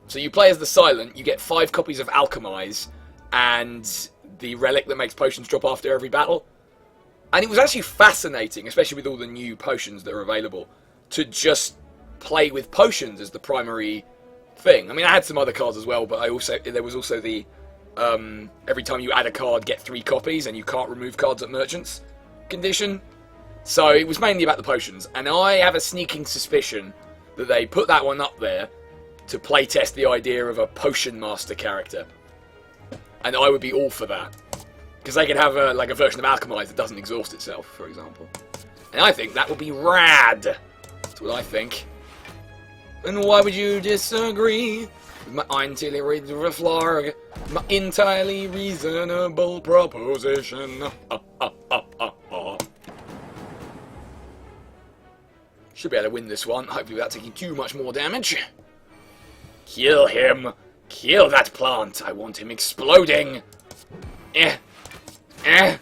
So you play as the Silent, you get 5 copies of Alchemize, and the relic that makes potions drop after every battle. And it was actually fascinating, especially with all the new potions that are available, to just play with potions as the primary thing. I mean, I had some other cards as well, but there was also the every time you add a card, get 3 copies, and you can't remove cards at merchants condition. So it was mainly about the potions, and I have a sneaking suspicion that they put that one up there to playtest the idea of a potion master character. And I would be all for that. Because they can have like a version of Alchemize that doesn't exhaust itself, for example. And I think that would be rad. That's what I think. And why would you disagree with my entirely reasonable proposition? Should be able to win this one, hopefully without taking too much more damage. Kill him. Kill that plant. I want him exploding. Damn it.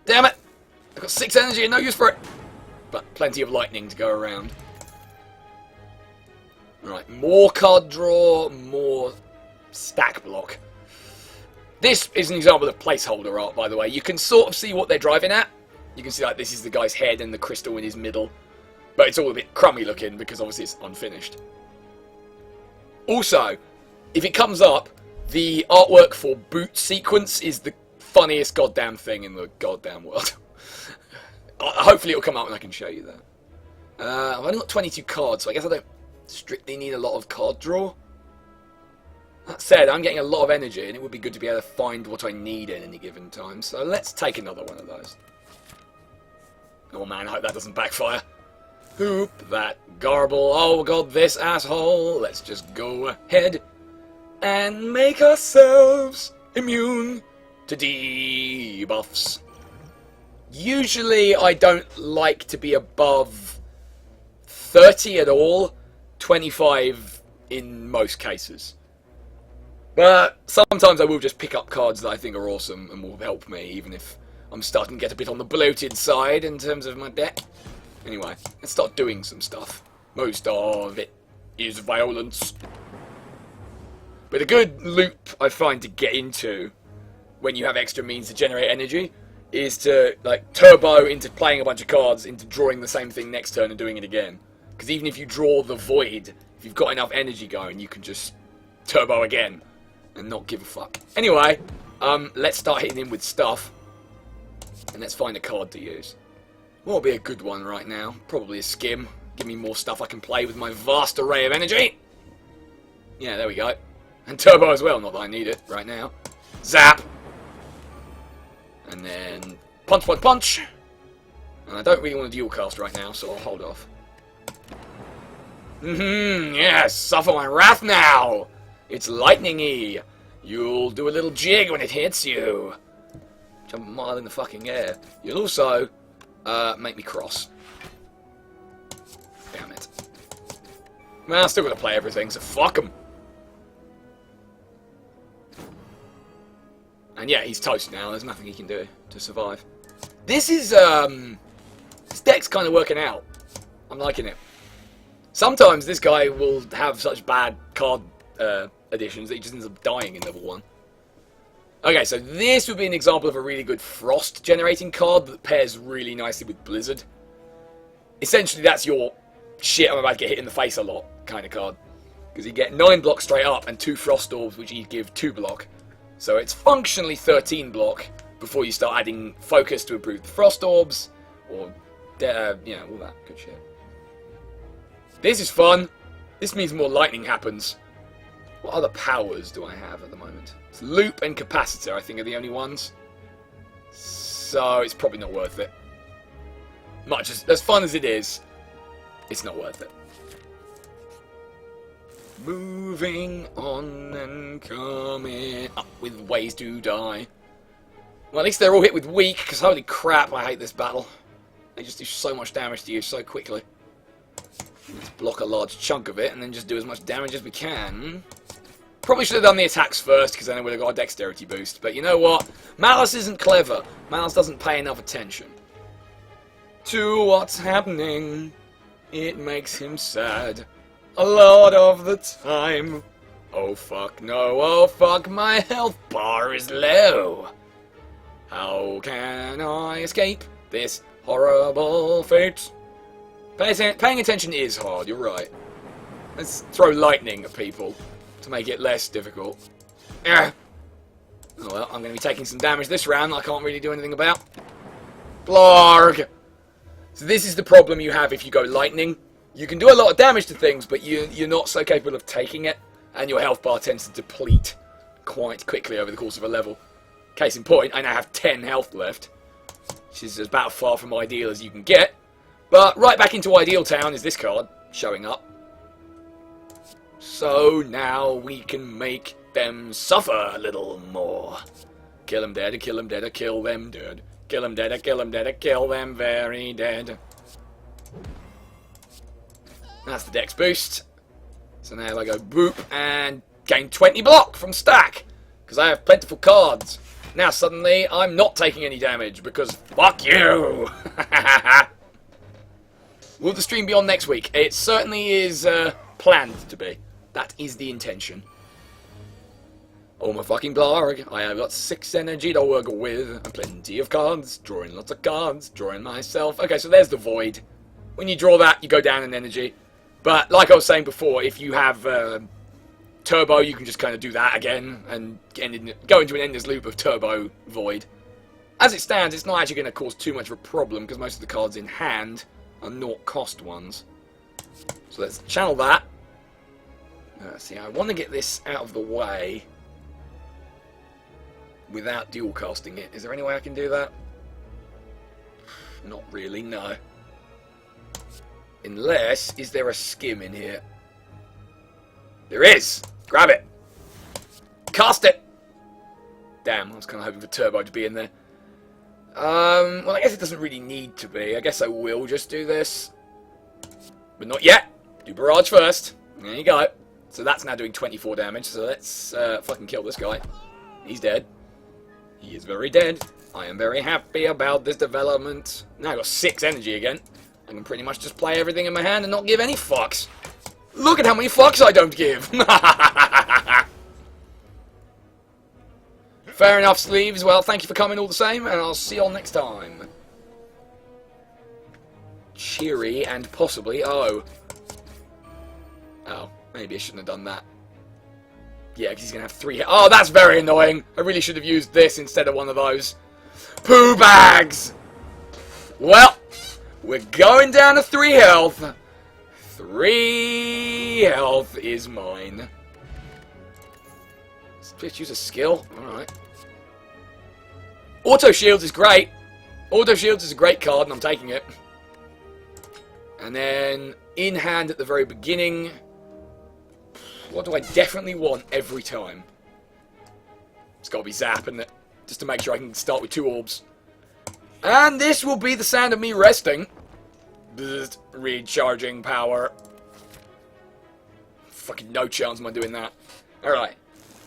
I've got 6 energy and no use for it. But plenty of lightning to go around. Right, more card draw, more stack block. This is an example of placeholder art, by the way. You can sort of see what they're driving at. You can see, like, this is the guy's head and the crystal in his middle. But it's all a bit crummy looking because obviously it's unfinished. Also, if it comes up, the artwork for boot sequence is the funniest goddamn thing in the goddamn world. Hopefully it'll come out and I can show you that. I've only got 22 cards, so I guess I don't strictly need a lot of card draw. That said, I'm getting a lot of energy, and it would be good to be able to find what I need at any given time. So let's take another one of those. Oh man, I hope that doesn't backfire. Hoop that garble. Oh god, this asshole. Let's just go ahead and make ourselves immune to debuffs. Usually I don't like to be above 30 at all. 25 in most cases. But sometimes I will just pick up cards that I think are awesome and will help me, even if I'm starting to get a bit on the bloated side in terms of my deck. Anyway, let's start doing some stuff. Most of it is violence. But a good loop I find to get into when you have extra means to generate energy is to like turbo into playing a bunch of cards into drawing the same thing next turn and doing it again. Because even if you draw the void, if you've got enough energy going, you can just turbo again and not give a fuck. Anyway, let's start hitting him with stuff. And let's find a card to use. What will be a good one right now? Probably a skim. Give me more stuff I can play with my vast array of energy. Yeah, there we go. And turbo as well, not that I need it right now. Zap! And then punch, punch, punch! And I don't really want to dual cast right now, so I'll hold off. Yes, suffer my wrath now! It's lightning-y. You'll do a little jig when it hits you. Jump a mile in the fucking air. You'll also make me cross. Damn it. Well, I'm still gonna play everything, so fuck him. And yeah, he's toast now. There's nothing he can do to survive. This is, this deck's kind of working out. I'm liking it. Sometimes this guy will have such bad card additions that he just ends up dying in level 1. Okay, so this would be an example of a really good frost generating card that pairs really nicely with Blizzard. Essentially, that's your shit I'm about to get hit in the face a lot kind of card. Because you get 9 block straight up and 2 frost orbs, which you give 2 block. So it's functionally 13 block before you start adding focus to improve the frost orbs, or, you know, all that good shit. This is fun. This means more lightning happens. What other powers do I have at the moment? It's Loop and Capacitor, I think, are the only ones. So it's probably not worth it. Much as fun as it is, it's not worth it. Moving on and coming up with ways to die. Well, at least they're all hit with weak, because holy crap, I hate this battle. They just do so much damage to you so quickly. Let's block a large chunk of it, and then just do as much damage as we can. Probably should have done the attacks first, because then I would have got a dexterity boost. But you know what? Malice isn't clever. Malice doesn't pay enough attention to what's happening. It makes him sad a lot of the time. Oh fuck no, oh fuck, my health bar is low. How can I escape this horrible fate? Paying attention is hard, you're right. Let's throw lightning at people to make it less difficult. Oh well, I'm going to be taking some damage this round that I can't really do anything about. Blarg! So this is the problem you have if you go lightning. You can do a lot of damage to things, but you're not so capable of taking it, and your health bar tends to deplete quite quickly over the course of a level. Case in point, I now have 10 health left, which is about as far from ideal as you can get. But right back into Ideal Town is this card showing up. So now we can make them suffer a little more. Kill them dead, kill them dead, kill them dead. Kill them dead, kill them dead, kill them very dead. That's the dex boost. So now I go boop and gain 20 block from stack. Because I have plentiful cards. Now suddenly I'm not taking any damage because fuck you. Will the stream be on next week? It certainly is planned to be. That is the intention. Oh my fucking blog. I have got 6 energy to work with. And plenty of cards. Drawing lots of cards. Drawing myself. Okay, so there's the void. When you draw that, you go down in energy. But like I was saying before, if you have turbo, you can just kind of do that again. And go into an endless loop of turbo void. As it stands, it's not actually going to cause too much of a problem. Because most of the cards in hand are not cost ones. So let's channel that. See, I want to get this out of the way without dual casting it. Is there any way I can do that? Not really, no. Unless, is there a skim in here? There is! Grab it! Cast it! Damn, I was kind of hoping for turbo to be in there. Well, I guess it doesn't really need to be. I guess I will just do this. But not yet! Do barrage first. There you go. So that's now doing 24 damage, so let's fucking kill this guy. He's dead. He is very dead. I am very happy about this development. Now I've got 6 energy again. I can pretty much just play everything in my hand and not give any fucks. Look at how many fucks I don't give. Fair enough, Sleeves. Well, thank you for coming all the same, and I'll see you all next time. Cheery and possibly... Oh, maybe I shouldn't have done that. Yeah, because he's going to have 3 hit. Oh, that's very annoying. I really should have used this instead of one of those. Poo bags! Well, we're going down to 3 health. 3 health is mine. Let's use a skill. Alright. Auto Shields is great. Auto Shields is a great card, and I'm taking it. And then, in hand at the very beginning... What do I definitely want every time? It's got to be Zap, isn't it? Just to make sure I can start with 2 orbs. And this will be the sound of me resting. Bzzzt, recharging power. Fucking no chance am I doing that. Alright.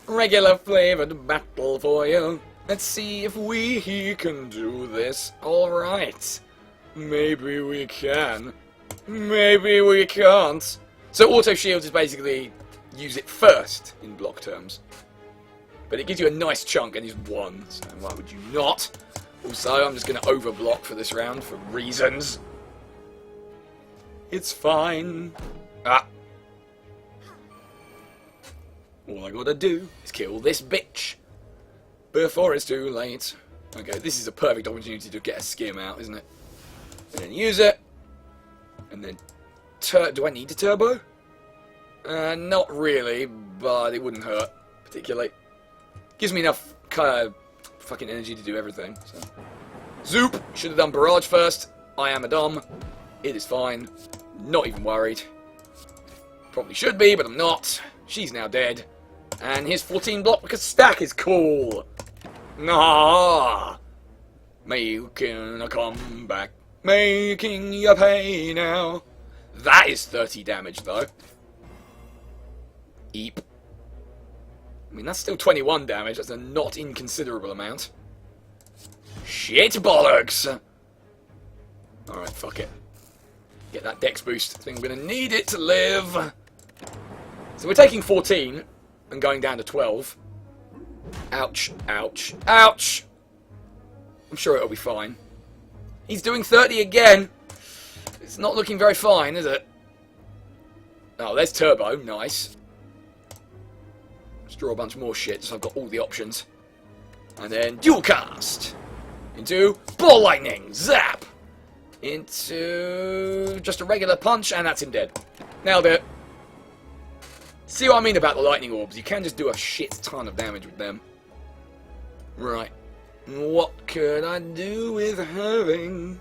Regular flavored battle for you. Let's see if we can do this. Alright. Maybe we can. Maybe we can't. So auto shields is basically... use it first in block terms. But it gives you a nice chunk and is 1, so why would you not? Also, I'm just going to overblock for this round for reasons. It's fine. Ah. All I gotta do is kill this bitch before it's too late. Okay, this is a perfect opportunity to get a skim out, isn't it? And then use it. And then... do I need a turbo? Not really, but it wouldn't hurt, particularly. Gives me enough kind of fucking energy to do everything, so. Zoop! Should have done barrage first. I am a dumb. It is fine. Not even worried. Probably should be, but I'm not. She's now dead. And here's 14 block because stack is cool. Nah. Making a comeback. Making you pay now. That is 30 damage, though. Eep. I mean, that's still 21 damage. That's a not inconsiderable amount. Shit bollocks! Alright, fuck it. Get that dex boost. I think I'm going to need it to live. So we're taking 14 and going down to 12. Ouch, ouch, ouch! I'm sure it'll be fine. He's doing 30 again! It's not looking very fine, is it? Oh, there's turbo. Nice. Let's draw a bunch more shit so I've got all the options. And then dual cast! Into ball lightning! Zap! Into just a regular punch, and that's him dead. Nailed it. See what I mean about the lightning orbs? You can just do a shit ton of damage with them. Right. What could I do with having...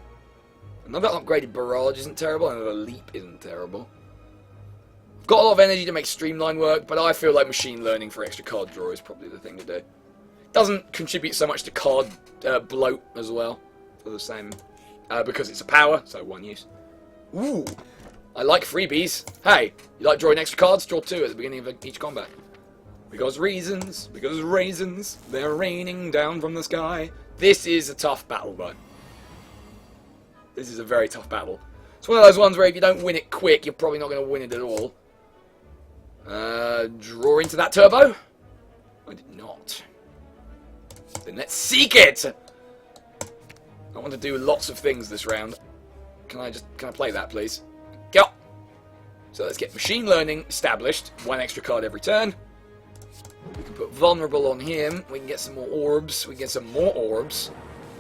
Another upgraded barrage isn't terrible, another leap isn't terrible. I've got a lot of energy to make streamline work, but I feel like machine learning for extra card draw is probably the thing to do. Doesn't contribute so much to card bloat as well, for the same, because it's a power, so one use. Ooh, I like freebies. Hey, you like drawing extra cards? Draw 2 at the beginning of each combat. Because raisins, they're raining down from the sky. This is a tough battle, though. This is a very tough battle. It's one of those ones where if you don't win it quick, you're probably not going to win it at all. Draw into that turbo? I did not. Then let's seek it! I want to do lots of things this round. Can I play that, please? Go! So let's get machine learning established. 1 extra card every turn. We can put vulnerable on him. We can get some more orbs. We can get some more orbs.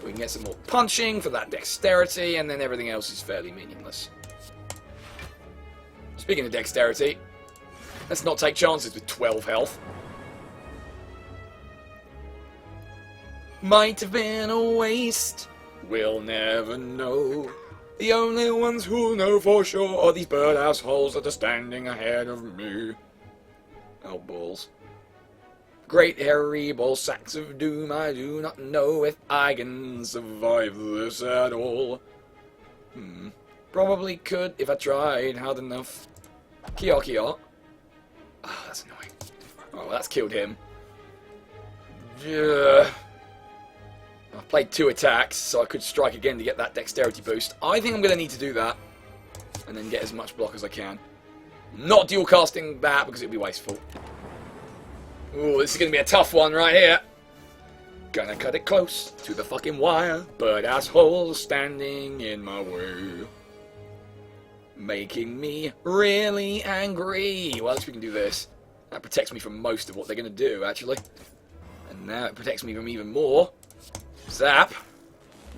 We can get some more punching for that dexterity, and then everything else is fairly meaningless. Speaking of dexterity, let's not take chances with 12 health. Might have been a waste. We'll never know. The only ones who know for sure are these bird assholes that are standing ahead of me. Oh, balls. Great hairy ball sacks of doom, I do not know if I can survive this at all. Probably could if I tried hard enough. Kia Kia. Oh, that's annoying. Oh, well, that's killed him. I've played 2 attacks, so I could strike again to get that dexterity boost. I think I'm going to need to do that, and then get as much block as I can. Not dual casting that, because it would be wasteful. Ooh, this is going to be a tough one right here. Gonna cut it close to the fucking wire, but assholes standing in my way. Making me really angry. Well, at least we can do this. That protects me from most of what they're going to do, actually. And now it protects me from even more. Zap.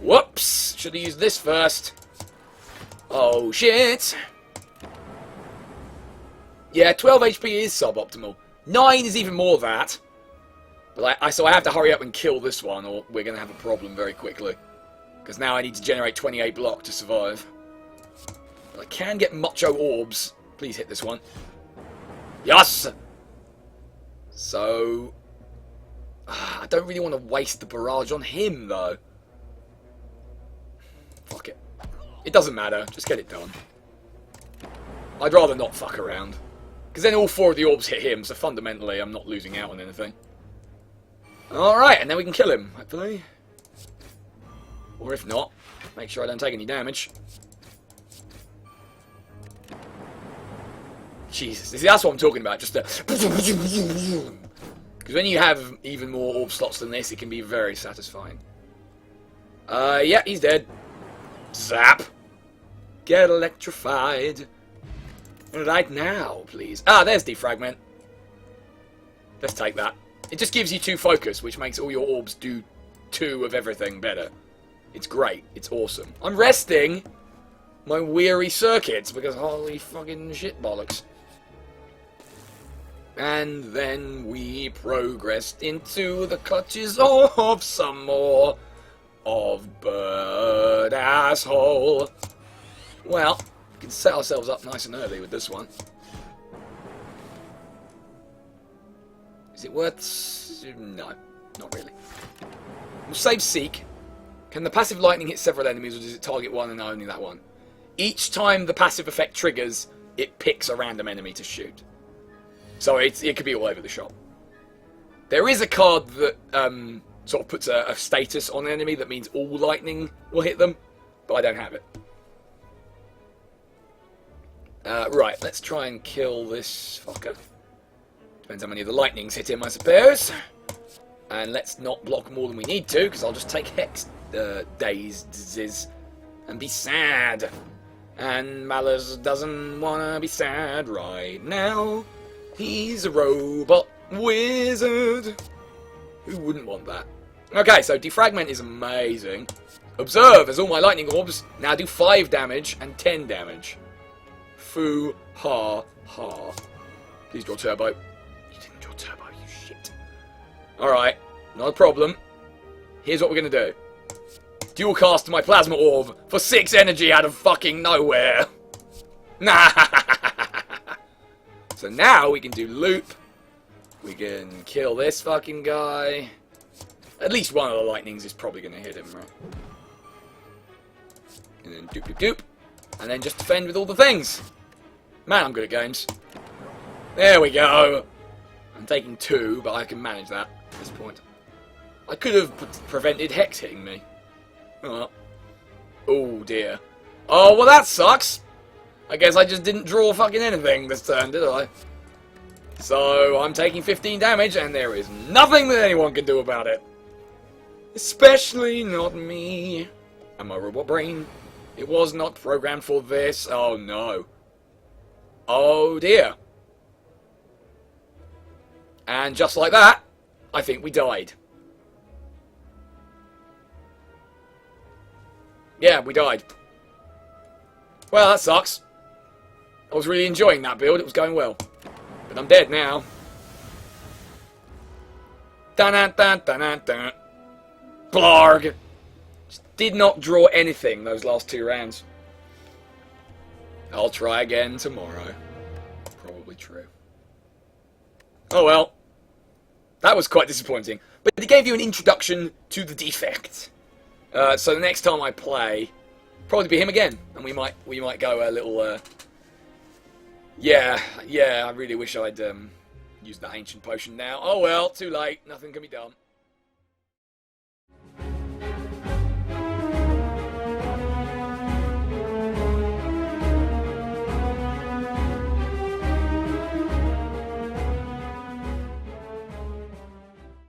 Whoops! Should have used this first. Oh, shit. Yeah, 12 HP is suboptimal. 9 is even more that. But so I have to hurry up and kill this one, or we're going to have a problem very quickly. Because now I need to generate 28 block to survive. But I can get macho orbs. Please hit this one. Yes! So... I don't really want to waste the barrage on him, though. Fuck it. It doesn't matter. Just get it done. I'd rather not fuck around. Because then all 4 of the orbs hit him, so fundamentally I'm not losing out on anything. Alright, and then we can kill him, hopefully. Or if not, make sure I don't take any damage. Jesus, that's what I'm talking about, just because when you have even more orb slots than this, it can be very satisfying. Yeah, he's dead. Zap. Get electrified. Right now, please. Ah, there's defragment. Let's take that. It just gives you 2 focus, which makes all your orbs do 2 of everything better. It's great. It's awesome. I'm resting my weary circuits because holy fucking shit bollocks. And then we progressed into the clutches of some more of bird asshole. Well, we can set ourselves up nice and early with this one. Is it worth... No, not really. We'll save Seek. Can the passive lightning hit several enemies, or does it target one and only that one? Each time the passive effect triggers, it picks a random enemy to shoot. So it could be all over the shop. There is a card that sort of puts a status on an enemy that means all lightning will hit them, but I don't have it. Right, let's try and kill this fucker. Depends how many of the lightnings hit him, I suppose. And let's not block more than we need to, because I'll just take Hex dazes and be sad. And Malice doesn't want to be sad right now. He's a robot wizard. Who wouldn't want that? Okay, so defragment is amazing. Observe, as all my lightning orbs now do 5 damage and 10 damage. Foo ha ha. Please draw turbo. You didn't draw turbo, you shit. Alright, not a problem. Here's what we're going to do. Dual cast my Plasma Orb for 6 energy out of fucking nowhere. Nah. So now we can do loop. We can kill this fucking guy. At least one of the lightnings is probably going to hit him, right? And then doop doop doop. And then just defend with all the things. Man, I'm good at games. There we go. I'm taking 2, but I can manage that at this point. I could have prevented Hex hitting me. Oh dear. Oh, well that sucks. I guess I just didn't draw fucking anything this turn, did I? So, I'm taking 15 damage, and there is nothing that anyone can do about it. Especially not me. And my robot brain. It was not programmed for this. Oh no. Oh dear. And just like that, I think we died. Yeah, we died. Well, that sucks. I was really enjoying that build. It was going well. But I'm dead now. Dun-dun-dun-dun-dun-dun. Blarg. Just did not draw anything those last 2 rounds. I'll try again tomorrow. Probably true. Oh well. That was quite disappointing. But it gave you an introduction to the Defect. So the next time I play, probably be him again, and we might go a little. Yeah, I really wish I'd used that ancient potion now. Oh well, too late. Nothing can be done.